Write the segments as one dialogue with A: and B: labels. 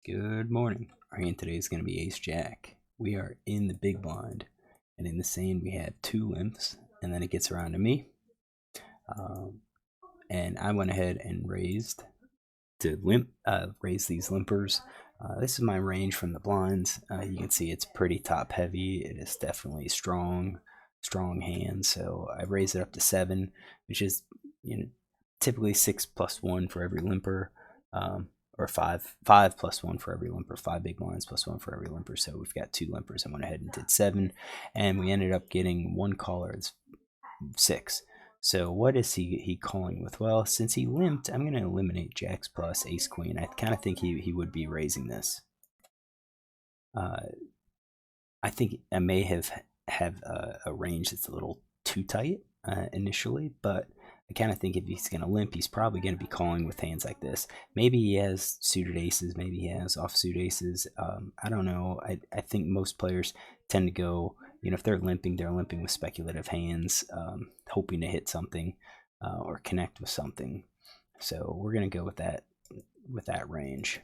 A: Good morning. Our hand today is going to be Ace Jack. We are in the big blind, and in the sand we have two limps, and then it gets around to me. And I went ahead and raised raise these limpers. This is my range from the blinds. You can see it's pretty top heavy. It is definitely strong hand. So I raised it up to 7, which is typically 6+1 for every limper. Or five plus one for every limper, 5 big blinds plus one for every limper. So we've got 2 limpers. I went ahead and did 7, and we ended up getting one caller. It's 6. So what is he calling with? Well, since he limped, I'm going to eliminate jacks plus ace queen. I kind of think he would be raising this. I think I may have a range that's a little too tight initially, but I kind of think if he's going to limp, he's probably going to be calling with hands like this. Maybe he has suited aces, maybe he has offsuit aces. I don't know. I think most players tend to go, if they're limping with speculative hands, hoping to hit something or connect with something. So we're going to go with that range.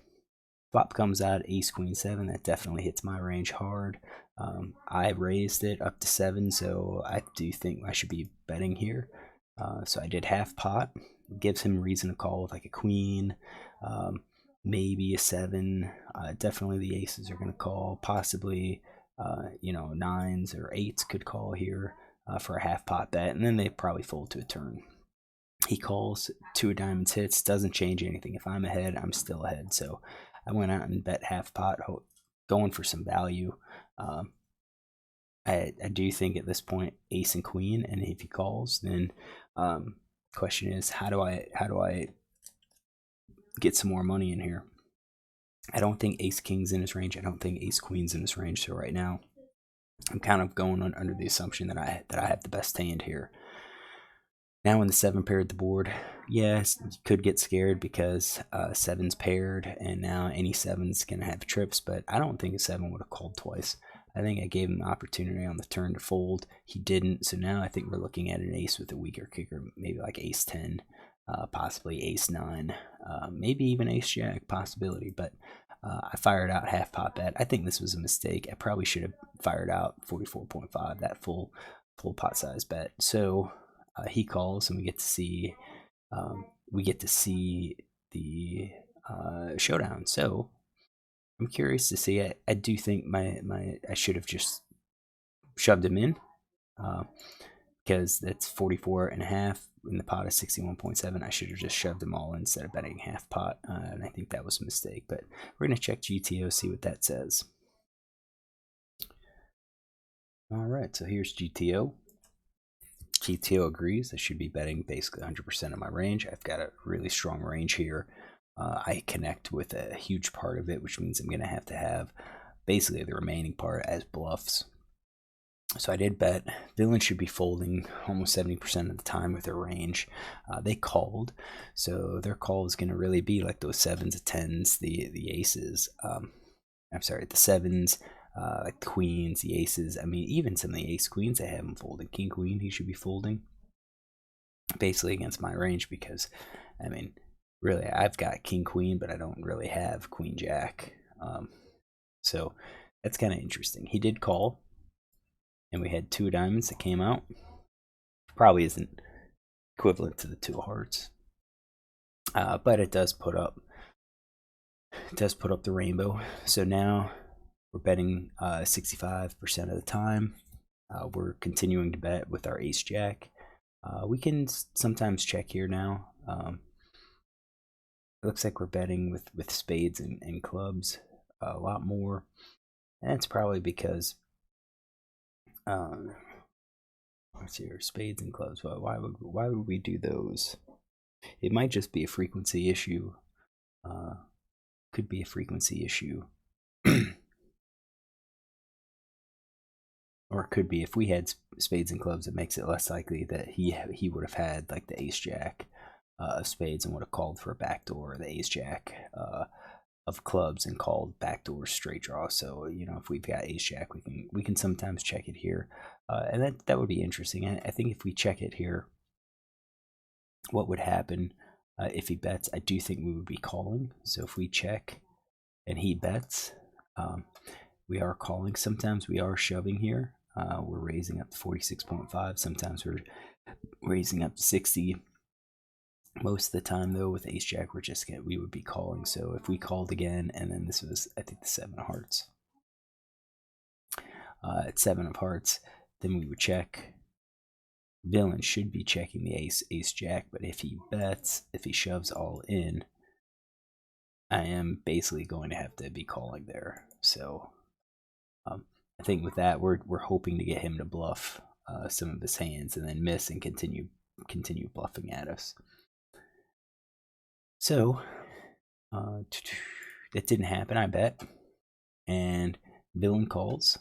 A: Flop comes out ace queen 7. That definitely hits my range hard. I raised it up to 7, so I do think I should be betting here. So I did half pot. It gives him reason to call with like a queen, maybe a 7. Definitely the aces are going to call. Possibly, 9s or 8s could call here for a half pot bet, and then they probably fold to a turn. He calls, 2 of diamonds hits, doesn't change anything. If I'm ahead, I'm still ahead. So I went out and bet half pot, going for some value. I do think at this point ace and queen, and if he calls, then question is how do I get some more money in here? I don't think ace king's in his range. I don't think ace queen's in his range. So right now, I'm kind of going under the assumption that I have the best hand here. Now when the 7 paired the board, yes, you could get scared because 7's paired, and now any 7's gonna have trips. But I don't think a 7 would have called twice. I think I gave him the opportunity on the turn to fold. He didn't, so now I think we're looking at an ace with a weaker kicker, maybe like ace 10, possibly ace 9, maybe even ace jack possibility. But I fired out half pot bet. I think this was a mistake. I probably should have fired out 44.5, that full pot size bet. So he calls, and we get to see the showdown. So I'm curious to see. I do think I should have just shoved him in because that's 44.5 in the pot of 61.7. I should have just shoved them all in instead of betting half pot, and I think that was a mistake. But we're gonna check GTO, see what that says. All right, so here's GTO. GTO agrees. I should be betting basically 100% of my range. I've got a really strong range here. I connect with a huge part of it, which means I'm going to have basically the remaining part as bluffs. So I did bet. Villain should be folding almost 70% of the time with their range. They called, so their call is going to really be like those 7s, the 10s, the aces. I'm sorry, the 7s, like the queens, the aces. I mean, even some of the ace queens, I have him folding. King queen, he should be folding. Basically against my range because, I mean, really, I've got king queen, but I don't really have queen jack. So that's kind of interesting. He did call, and we had 2 diamonds that came out. Probably isn't equivalent to the 2 hearts, but it does put up the rainbow. So now we're betting 65% of the time. We're continuing to bet with our ace jack. We can sometimes check here now. It looks like we're betting with spades and clubs a lot more. And it's probably because let's see here, spades and clubs. Well, why would we do those? It might just be a frequency issue. Could be a frequency issue. Or it could be if we had spades and clubs, it makes it less likely that he would have had like the ace jack of spades and would have called for a backdoor, or the ace jack of clubs and called backdoor straight draw. So if we've got ace jack, we can sometimes check it here, and that would be interesting. I think if we check it here, what would happen if he bets? I do think we would be calling. So if we check, and he bets. We are calling. Sometimes we are shoving here. We're raising up to 46.5. Sometimes we're raising up to 60. Most of the time, though, with ace jack, we would be calling. So if we called again, and then this was, I think, the 7 of hearts. At 7 of hearts, then we would check. Villain should be checking the ace jack, but if he bets, if he shoves all in, I am basically going to have to be calling there. So I think with that, we're hoping to get him to bluff some of his hands and then miss and continue bluffing at us. So that didn't happen, I bet. And villain calls.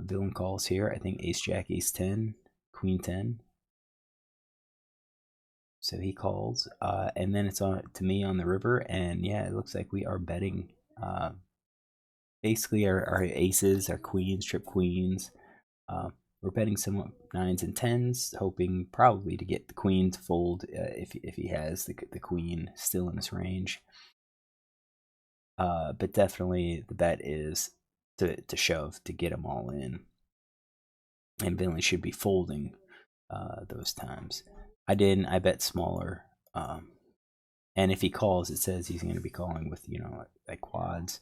A: Villain calls here. I think ace jack, ace 10, queen 10. So he calls, and then it's on to me on the river, and yeah, it looks like we are betting. Basically, our aces, our queens, trip queens. We're betting some 9s and 10s, hoping probably to get the queen to fold if he has the queen still in his range. But definitely the bet is to shove to get them all in, and villain should be folding those times. I didn't. I bet smaller. And if he calls, it says he's going to be calling with, like quads,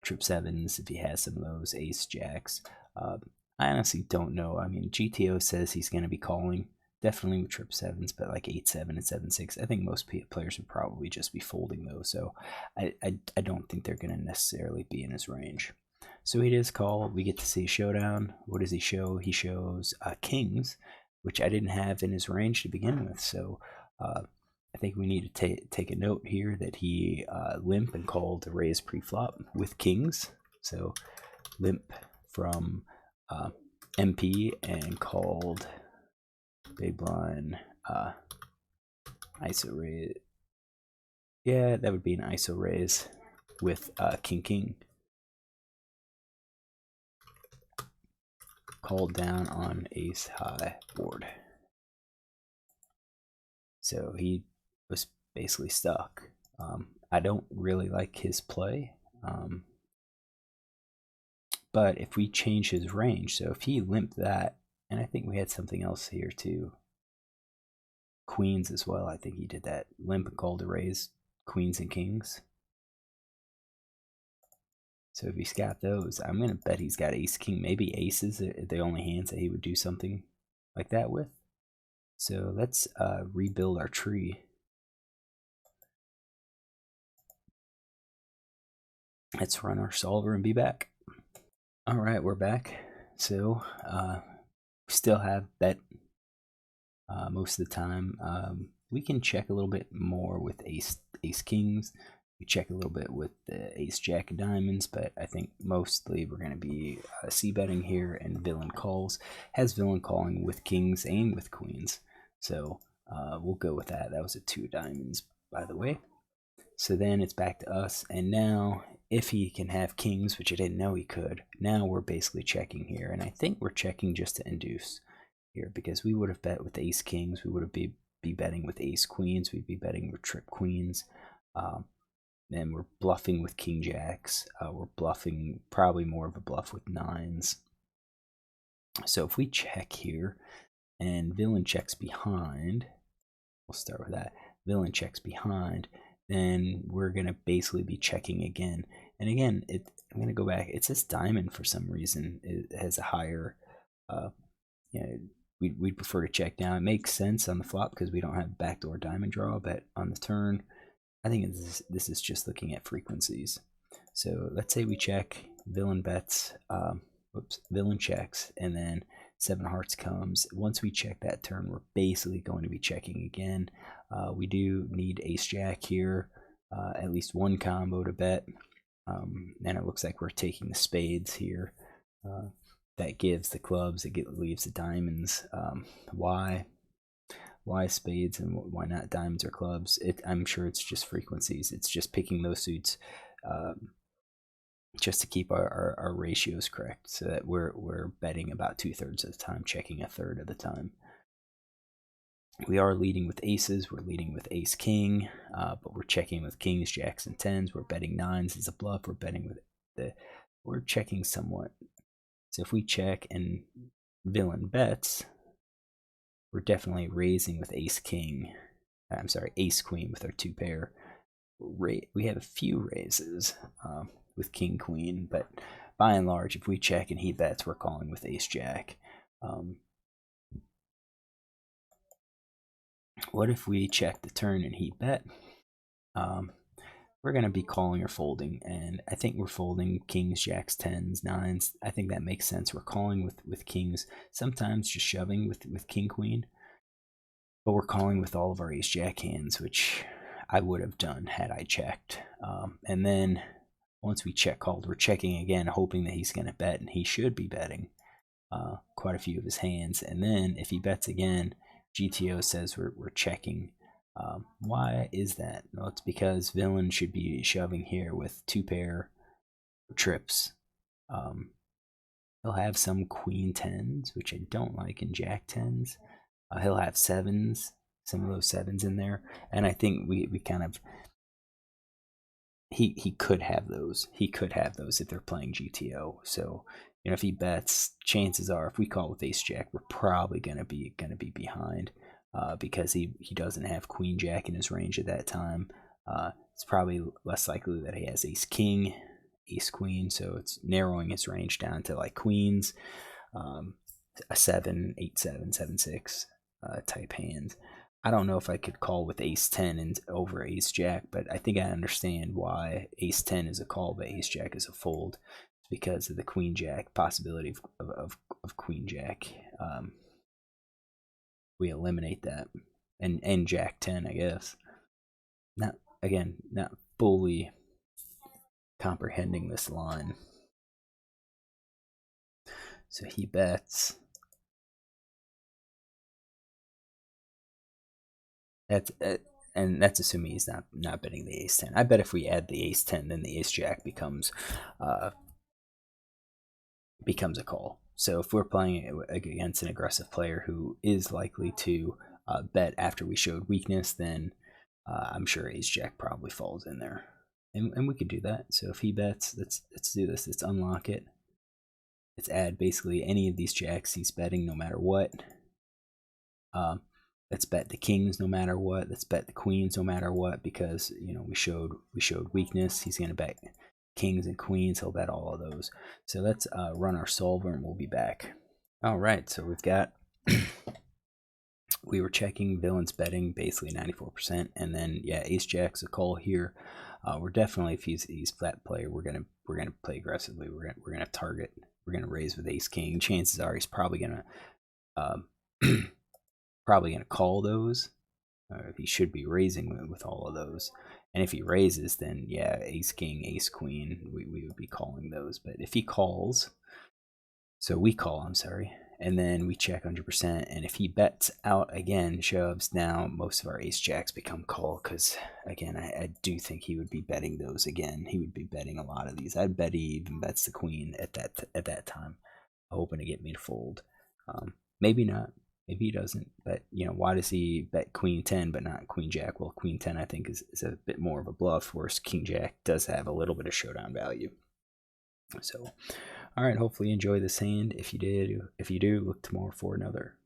A: trip 7s, if he has some of those, ace jacks. I honestly don't know. I mean, GTO says he's going to be calling, definitely with trip 7s, but like 8-7 and 7-6. I think most players would probably just be folding those. So I don't think they're going to necessarily be in his range. So he does call. We get to see a showdown. What does he show? He shows kings, which I didn't have in his range to begin with. So I think we need to take a note here that he limp and called raise pre-flop with kings. So limp from MP and called big blind Isoraise. Yeah, that would be an Isoraise with king. Called down on ace high board. So he was basically stuck. I don't really like his play. But if we change his range, so if he limped that, and I think we had something else here too. Queens as well. I think he did that. Limp and called to raise queens and kings. So if he's got those, I'm going to bet he's got ace king. Maybe aces are the only hands that he would do something like that with. So let's rebuild our tree. Let's run our solver and be back. All right, we're back. So we still have bet most of the time. We can check a little bit more with ace kings. We check a little bit with the ace jack of diamonds, but I think mostly we're going to be c-betting here, and villain calls. Has villain calling with kings and with queens. So we'll go with that. That was a 2 diamonds, by the way. So then it's back to us, and now if he can have kings, which I didn't know he could, now we're basically checking here, and I think we're checking just to induce here, because we would have bet with ace kings, we would have be betting with ace queens, we'd be betting with trip queens, and we're bluffing with king jacks, we're bluffing probably more of a bluff with 9s. So if we check here and villain checks behind, we'll start with that, villain checks behind, then we're going to basically be checking again. And again, I'm going to go back. It says diamond for some reason. It has a higher, we'd prefer to check down. It makes sense on the flop because we don't have backdoor diamond draw, but on the turn, I think this is just looking at frequencies. So let's say we check, villain bets, villain checks, and then 7 hearts comes. Once we check that turn, we're basically going to be checking again. We do need ace jack here, at least one combo to bet, and it looks like we're taking the spades here. That gives the clubs, leaves the diamonds. Why spades and why not diamonds or clubs? I'm sure it's just frequencies. It's just picking those suits just to keep our ratios correct, so that we're betting about 2/3 of the time, checking 1/3 of the time. We are leading with aces. We're leading with ace king, but we're checking with kings, jacks, and tens. We're betting nines as a bluff. We're betting with we're checking somewhat. So if we check and villain bets, we're definitely raising with ace king. I'm sorry, ace queen with our 2 pair. We have a few raises with king queen, but by and large, if we check and he bets, we're calling with ace jack. What if we check the turn and he bet? We're going to be calling or folding, and I think we're folding kings, jacks, tens, nines. I think that makes sense. We're calling with kings, sometimes just shoving with king queen, but we're calling with all of our ace jack hands, which I would have done had I checked. And then once we check called, we're checking again, hoping that he's going to bet, and he should be betting quite a few of his hands. And then if he bets again, GTO says we're checking. Why is that? Well, it's because villain should be shoving here with 2 pair trips. He'll have some queen tens, which I don't like, and jack tens. He'll have sevens, some of those sevens in there, and I think we kind of he could have those. He could have those if they're playing GTO. So if he bets, chances are if we call with ace jack, we're probably gonna be behind. Because he doesn't have queen jack in his range at that time. It's probably less likely that he has ace king, ace queen, so it's narrowing his range down to like queens, a 7, 8, 7, 7, 6 type hand. I don't know if I could call with ace 10 and over ace jack, but I think I understand why ace 10 is a call but ace jack is a fold. It's because of the queen jack possibility of queen jack. We eliminate that, and jack 10, I guess. Not fully comprehending this line. So he bets. And that's assuming he's not betting the ace 10. I bet if we add the ace 10, then the ace jack becomes a call. So if we're playing against an aggressive player who is likely to bet after we showed weakness, then I'm sure ace jack probably falls in there, and we could do that. So if he bets, let's do this. Let's unlock it. Let's add basically any of these jacks he's betting no matter what. Let's bet the kings no matter what. Let's bet the queens no matter what, because we showed weakness. He's gonna bet kings and queens. He'll bet all of those. So let's run our solver and we'll be back. All right, so we've got we were checking villains betting basically 94%, and then yeah, ace jack's a call here. We're definitely, if he's flat player, we're gonna play aggressively. We're gonna target. We're gonna raise with ace king. Chances are he's probably gonna call those. He should be raising with all of those. And if he raises, then yeah, ace king, ace queen, we would be calling those. But if he calls, so we call, I'm sorry, and then we check 100%. And if he bets out again, shoves, now most of our ace jacks become call, because again, I do think he would be betting those again. He would be betting a lot of these. I'd bet he even bets the queen at that time, hoping to get me to fold. Maybe not. Maybe he doesn't, but why does he bet queen 10 but not queen jack? Well, queen 10 I think is a bit more of a bluff, whereas king jack does have a little bit of showdown value. So all right, hopefully you enjoy this hand. If you do, look tomorrow for another.